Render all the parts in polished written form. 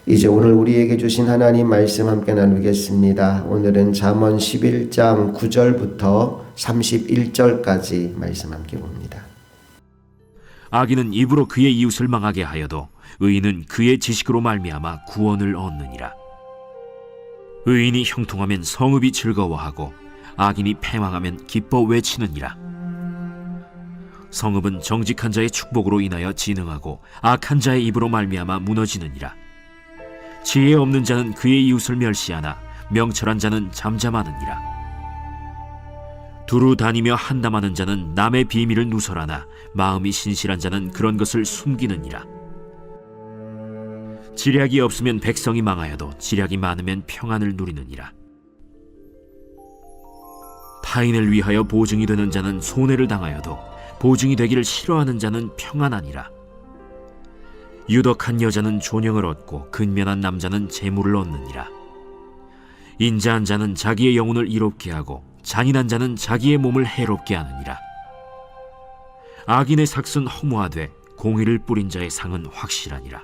이제 오늘 우리에게 주신 하나님 말씀 함께 나누겠습니다. 오늘은 잠언 11장 9절부터 31절까지 말씀 함께 봅니다. 악인은 입으로 그의 이웃을 망하게 하여도 의인은 그의 지식으로 말미암아 구원을 얻느니라. 의인이 형통하면 성읍이 즐거워하고 악인이 패망하면 기뻐 외치느니라. 성읍은 정직한 자의 축복으로 인하여 진흥하고 악한 자의 입으로 말미암아 무너지느니라. 지혜 없는 자는 그의 이웃을 멸시하나 명철한 자는 잠잠하느니라. 두루 다니며 한담하는 자는 남의 비밀을 누설하나 마음이 신실한 자는 그런 것을 숨기느니라. 지략이 없으면 백성이 망하여도 지략이 많으면 평안을 누리느니라. 타인을 위하여 보증이 되는 자는 손해를 당하여도 보증이 되기를 싫어하는 자는 평안하니라. 유덕한 여자는 존영을 얻고 근면한 남자는 재물을 얻느니라. 인자한 자는 자기의 영혼을 이롭게 하고 잔인한 자는 자기의 몸을 해롭게 하느니라. 악인의 삭은 허무하되 공의를 뿌린 자의 상은 확실하니라.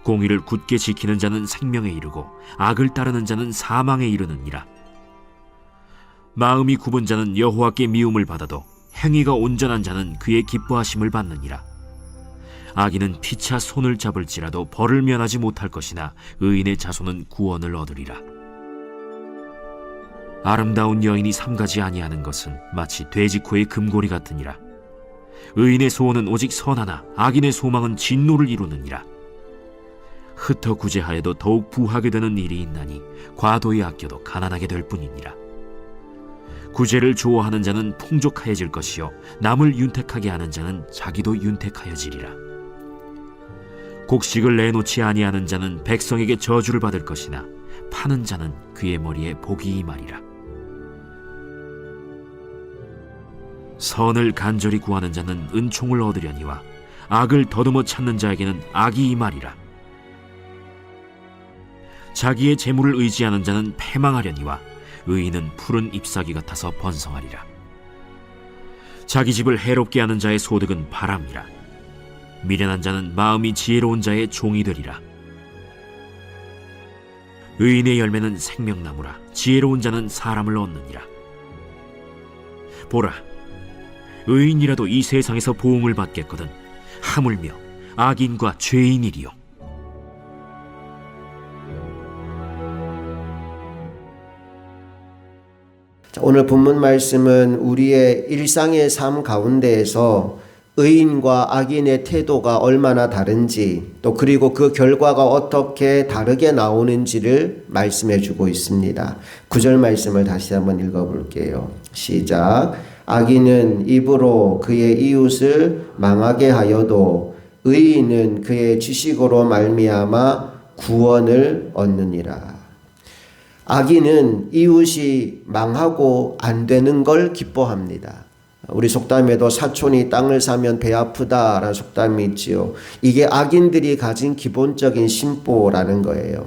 공의를 굳게 지키는 자는 생명에 이르고 악을 따르는 자는 사망에 이르느니라. 마음이 굽은 자는 여호와께 미움을 받아도 행위가 온전한 자는 그의 기뻐하심을 받느니라. 악인은 피차 손을 잡을지라도 벌을 면하지 못할 것이나 의인의 자손은 구원을 얻으리라. 아름다운 여인이 삼가지 아니하는 것은 마치 돼지코의 금고리 같으니라. 의인의 소원은 오직 선하나 악인의 소망은 진노를 이루느니라. 흩어 구제하여도 더욱 부하게 되는 일이 있나니 과도히 아껴도 가난하게 될 뿐이니라. 구제를 좋아하는 자는 풍족하여질 것이요 남을 윤택하게 하는 자는 자기도 윤택하여지리라. 곡식을 내놓지 아니하는 자는 백성에게 저주를 받을 것이나 파는 자는 그의 머리에 복이 임하리라. 선을 간절히 구하는 자는 은총을 얻으려니와 악을 더듬어 찾는 자에게는 악이 임하리라. 자기의 재물을 의지하는 자는 패망하려니와 의인은 푸른 잎사귀 같아서 번성하리라. 자기 집을 해롭게 하는 자의 소득은 바람이라. 미련한 자는 마음이 지혜로운 자의 종이 되리라. 의인의 열매는 생명나무라. 지혜로운 자는 사람을 얻느니라. 보라, 의인이라도 이 세상에서 보응을 받겠거든 하물며 악인과 죄인이리요. 오늘 본문 말씀은 우리의 일상의 삶 가운데에서 의인과 악인의 태도가 얼마나 다른지, 또 그리고 그 결과가 어떻게 다르게 나오는지를 말씀해 주고 있습니다. 9절 말씀을 다시 한번 읽어볼게요. 시작. 악인은 입으로 그의 이웃을 망하게 하여도 의인은 그의 지식으로 말미암아 구원을 얻느니라. 악인은 이웃이 망하고 안 되는 걸 기뻐합니다. 우리 속담에도 사촌이 땅을 사면 배 아프다라는 속담이 있지요. 이게 악인들이 가진 기본적인 심보라는 거예요.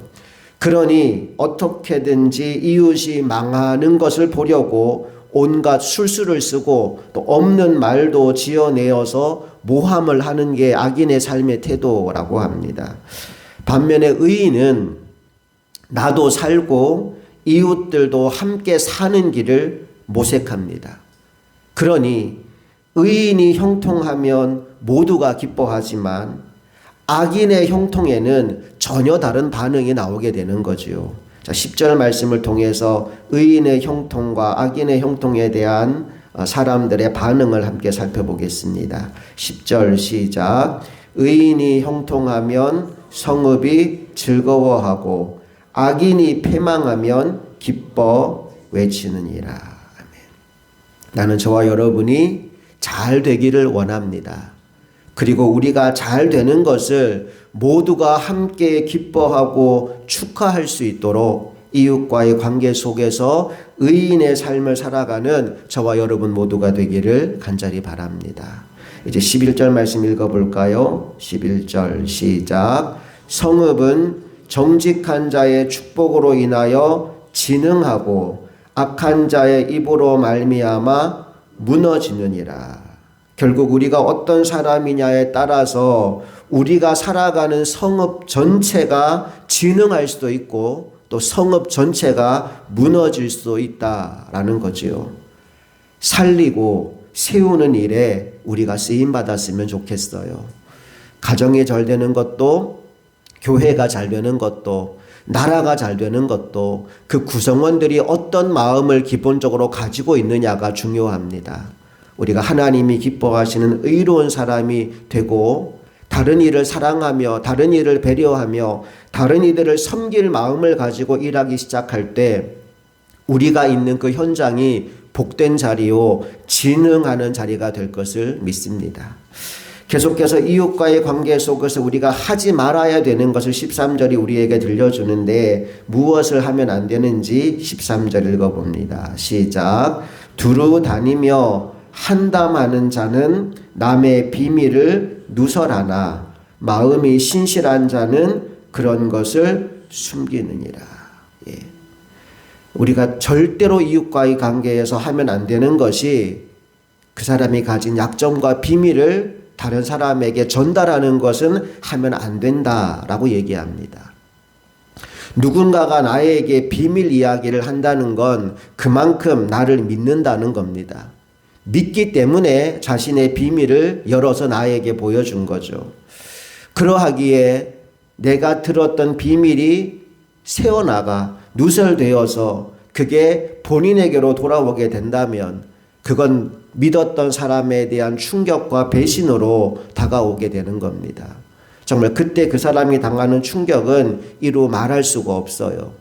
그러니 어떻게든지 이웃이 망하는 것을 보려고 온갖 술수를 쓰고 또 없는 말도 지어내어서 모함을 하는 게 악인의 삶의 태도라고 합니다. 반면에 의인은 나도 살고 이웃들도 함께 사는 길을 모색합니다. 그러니 의인이 형통하면 모두가 기뻐하지만 악인의 형통에는 전혀 다른 반응이 나오게 되는 거지요. 자, 10절 말씀을 통해서 의인의 형통과 악인의 형통에 대한 사람들의 반응을 함께 살펴보겠습니다. 10절 시작. 의인이 형통하면 성읍이 즐거워하고 악인이 패망하면 기뻐 외치느니라. 나는 저와 여러분이 잘 되기를 원합니다. 그리고 우리가 잘 되는 것을 모두가 함께 기뻐하고 축하할 수 있도록 이웃과의 관계 속에서 의인의 삶을 살아가는 저와 여러분 모두가 되기를 간절히 바랍니다. 이제 11절 말씀 읽어볼까요? 11절 시작. 성읍은 정직한 자의 축복으로 인하여 진흥하고 악한 자의 입으로 말미암아 무너지느니라. 결국 우리가 어떤 사람이냐에 따라서 우리가 살아가는 성읍 전체가 진흥할 수도 있고 또 성읍 전체가 무너질 수도 있다라는 거지요. 살리고 세우는 일에 우리가 쓰임받았으면 좋겠어요. 가정이 잘 되는 것도, 교회가 잘 되는 것도, 나라가 잘 되는 것도 그 구성원들이 어떤 마음을 기본적으로 가지고 있느냐가 중요합니다. 우리가 하나님이 기뻐하시는 의로운 사람이 되고 다른 이를 사랑하며 다른 이를 배려하며 다른 이들을 섬길 마음을 가지고 일하기 시작할 때 우리가 있는 그 현장이 복된 자리요 진흥하는 자리가 될 것을 믿습니다. 계속해서 이웃과의 관계 속에서 우리가 하지 말아야 되는 것을 13절이 우리에게 들려주는데 무엇을 하면 안 되는지 13절 읽어봅니다. 시작. 두루 다니며 한담하는 자는 남의 비밀을 누설하나 마음이 신실한 자는 그런 것을 숨기느니라. 예. 우리가 절대로 이웃과의 관계에서 하면 안 되는 것이 그 사람이 가진 약점과 비밀을 다른 사람에게 전달하는 것은 하면 안 된다라고 얘기합니다. 누군가가 나에게 비밀 이야기를 한다는 건 그만큼 나를 믿는다는 겁니다. 믿기 때문에 자신의 비밀을 열어서 나에게 보여준 거죠. 그러하기에 내가 들었던 비밀이 새어나가 누설되어서 그게 본인에게로 돌아오게 된다면 그건 믿었던 사람에 대한 충격과 배신으로 다가오게 되는 겁니다. 정말 그때 그 사람이 당하는 충격은 이루 말할 수가 없어요.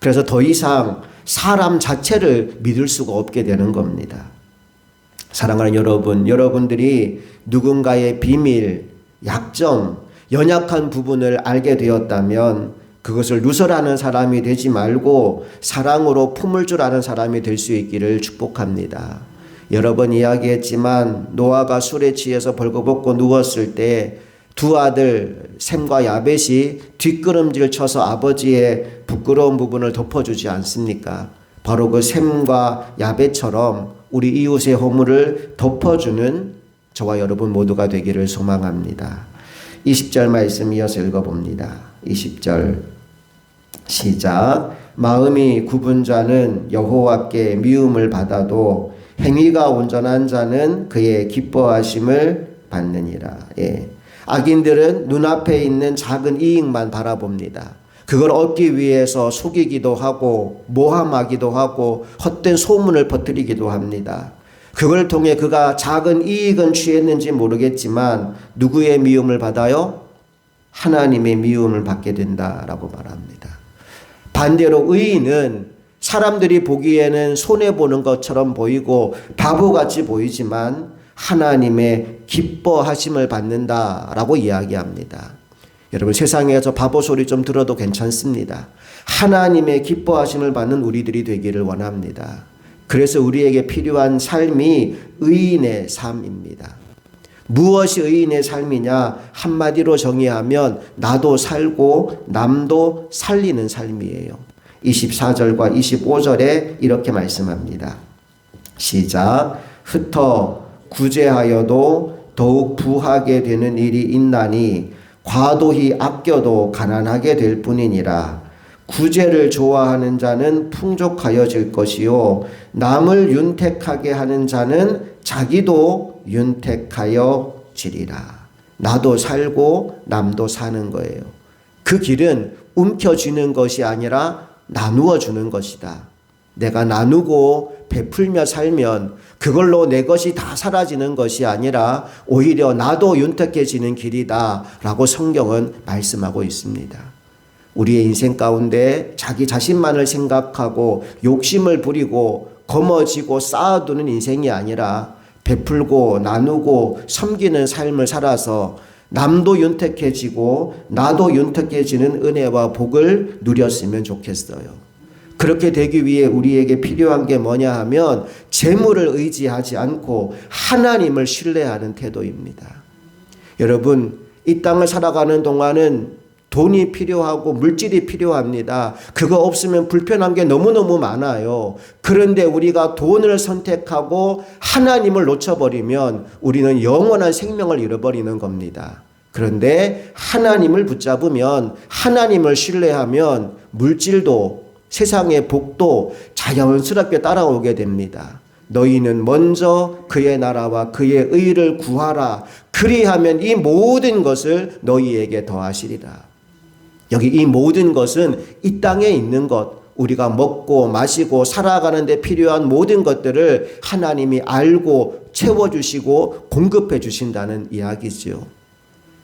그래서 더 이상 사람 자체를 믿을 수가 없게 되는 겁니다. 사랑하는 여러분, 여러분들이 누군가의 비밀, 약점, 연약한 부분을 알게 되었다면 그것을 누설하는 사람이 되지 말고 사랑으로 품을 줄 아는 사람이 될 수 있기를 축복합니다. 여러 번 이야기했지만 노아가 술에 취해서 벌거벗고 누웠을 때 두 아들 셈과 야벳이 뒷걸음질 쳐서 아버지의 부끄러운 부분을 덮어주지 않습니까? 바로 그 셈과 야벳처럼 우리 이웃의 허물을 덮어주는 저와 여러분 모두가 되기를 소망합니다. 20절 말씀 이어서 읽어봅니다. 20절 시작. 마음이 굽은 자는 여호와께 미움을 받아도 행위가 온전한 자는 그의 기뻐하심을 받느니라. 예. 악인들은 눈앞에 있는 작은 이익만 바라봅니다. 그걸 얻기 위해서 속이기도 하고 모함하기도 하고 헛된 소문을 퍼뜨리기도 합니다. 그걸 통해 그가 작은 이익은 취했는지 모르겠지만 누구의 미움을 받아요? 하나님의 미움을 받게 된다라고 말합니다. 반대로 의인은 사람들이 보기에는 손해보는 것처럼 보이고 바보같이 보이지만 하나님의 기뻐하심을 받는다라고 이야기합니다. 여러분 세상에서 바보 소리 좀 들어도 괜찮습니다. 하나님의 기뻐하심을 받는 우리들이 되기를 원합니다. 그래서 우리에게 필요한 삶이 의인의 삶입니다. 무엇이 의인의 삶이냐? 한마디로 정의하면 나도 살고 남도 살리는 삶이에요. 24절과 25절에 이렇게 말씀합니다. 시작. 흩어 구제하여도 더욱 부하게 되는 일이 있나니 과도히 아껴도 가난하게 될 뿐이니라. 구제를 좋아하는 자는 풍족하여질 것이요 남을 윤택하게 하는 자는 자기도 윤택하여 지리라. 나도 살고 남도 사는 거예요. 그 길은 움켜쥐는 것이 아니라 나누어 주는 것이다. 내가 나누고 베풀며 살면 그걸로 내 것이 다 사라지는 것이 아니라 오히려 나도 윤택해지는 길이다 라고 성경은 말씀하고 있습니다. 우리의 인생 가운데 자기 자신만을 생각하고 욕심을 부리고 거머쥐고 쌓아두는 인생이 아니라 베풀고 나누고 섬기는 삶을 살아서 남도 윤택해지고 나도 윤택해지는 은혜와 복을 누렸으면 좋겠어요. 그렇게 되기 위해 우리에게 필요한 게 뭐냐 하면 재물을 의지하지 않고 하나님을 신뢰하는 태도입니다. 여러분, 이 땅을 살아가는 동안은 돈이 필요하고 물질이 필요합니다. 그거 없으면 불편한 게 너무너무 많아요. 그런데 우리가 돈을 선택하고 하나님을 놓쳐버리면 우리는 영원한 생명을 잃어버리는 겁니다. 그런데 하나님을 붙잡으면, 하나님을 신뢰하면 물질도 세상의 복도 자연스럽게 따라오게 됩니다. 너희는 먼저 그의 나라와 그의 의를 구하라. 그리하면 이 모든 것을 너희에게 더하시리라. 여기 이 모든 것은 이 땅에 있는 것, 우리가 먹고 마시고 살아가는 데 필요한 모든 것들을 하나님이 알고 채워주시고 공급해 주신다는 이야기죠.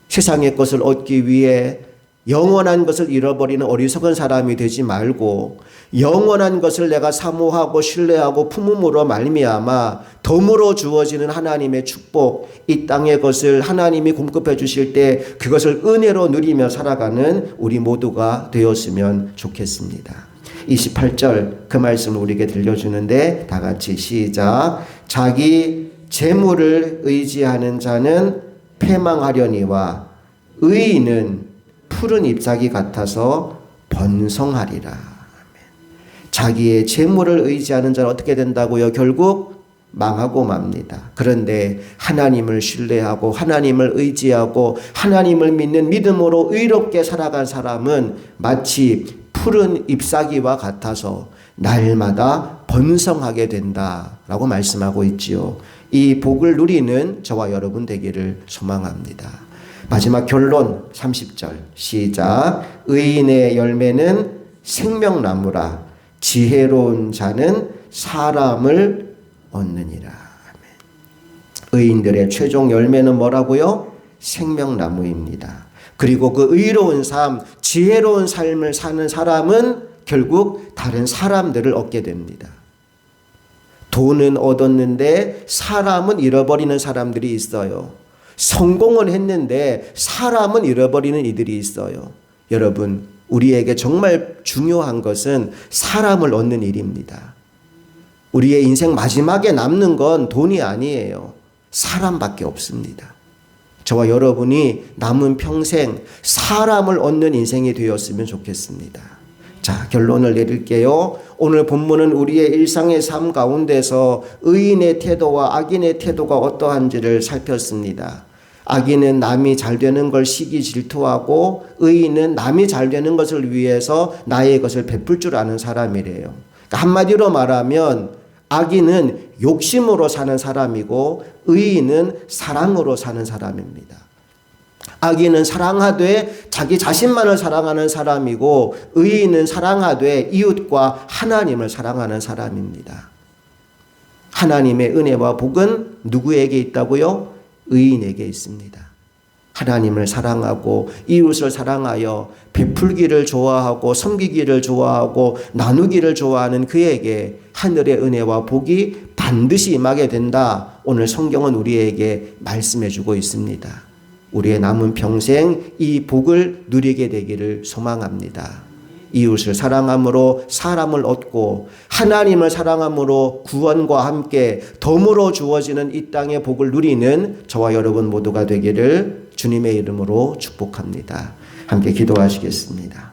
세상의 것을 얻기 위해 영원한 것을 잃어버리는 어리석은 사람이 되지 말고 영원한 것을 내가 사모하고 신뢰하고 품음으로 말미암아 덤으로 주어지는 하나님의 축복, 이 땅의 것을 하나님이 공급해 주실 때 그것을 은혜로 누리며 살아가는 우리 모두가 되었으면 좋겠습니다. 28절 그 말씀을 우리에게 들려주는데 다 같이 시작. 자기 재물을 의지하는 자는 패망하려니와 의인은 푸른 잎사귀 같아서 번성하리라. 자기의 재물을 의지하는 자는 어떻게 된다고요? 결국 망하고 맙니다. 그런데 하나님을 신뢰하고 하나님을 의지하고 하나님을 믿는 믿음으로 의롭게 살아간 사람은 마치 푸른 잎사귀와 같아서 날마다 번성하게 된다라고 말씀하고 있지요. 이 복을 누리는 저와 여러분 되기를 소망합니다. 마지막 결론 30절 시작. 의인의 열매는 생명나무라. 지혜로운 자는 사람을 얻느니라. 의인들의 최종 열매는 뭐라고요? 생명나무입니다. 그리고 그 의로운 삶, 지혜로운 삶을 사는 사람은 결국 다른 사람들을 얻게 됩니다. 돈은 얻었는데 사람은 잃어버리는 사람들이 있어요. 성공을 했는데 사람은 잃어버리는 이들이 있어요. 여러분, 우리에게 정말 중요한 것은 사람을 얻는 일입니다. 우리의 인생 마지막에 남는 건 돈이 아니에요. 사람밖에 없습니다. 저와 여러분이 남은 평생 사람을 얻는 인생이 되었으면 좋겠습니다. 자, 결론을 내릴게요. 오늘 본문은 우리의 일상의 삶 가운데서 의인의 태도와 악인의 태도가 어떠한지를 살폈습니다. 악인은 남이 잘 되는 걸 시기 질투하고 의인은 남이 잘 되는 것을 위해서 나의 것을 베풀 줄 아는 사람이래요. 그러니까 한마디로 말하면 악인은 욕심으로 사는 사람이고 의인은 사랑으로 사는 사람입니다. 악인은 사랑하되 자기 자신만을 사랑하는 사람이고 의인은 사랑하되 이웃과 하나님을 사랑하는 사람입니다. 하나님의 은혜와 복은 누구에게 있다고요? 의인에게 있습니다. 하나님을 사랑하고 이웃을 사랑하여 베풀기를 좋아하고 섬기기를 좋아하고 나누기를 좋아하는 그에게 하늘의 은혜와 복이 반드시 임하게 된다. 오늘 성경은 우리에게 말씀해 주고 있습니다. 우리의 남은 평생 이 복을 누리게 되기를 소망합니다. 이웃을 사랑함으로 사람을 얻고 하나님을 사랑함으로 구원과 함께 덤으로 주어지는 이 땅의 복을 누리는 저와 여러분 모두가 되기를 주님의 이름으로 축복합니다. 함께 기도하시겠습니다.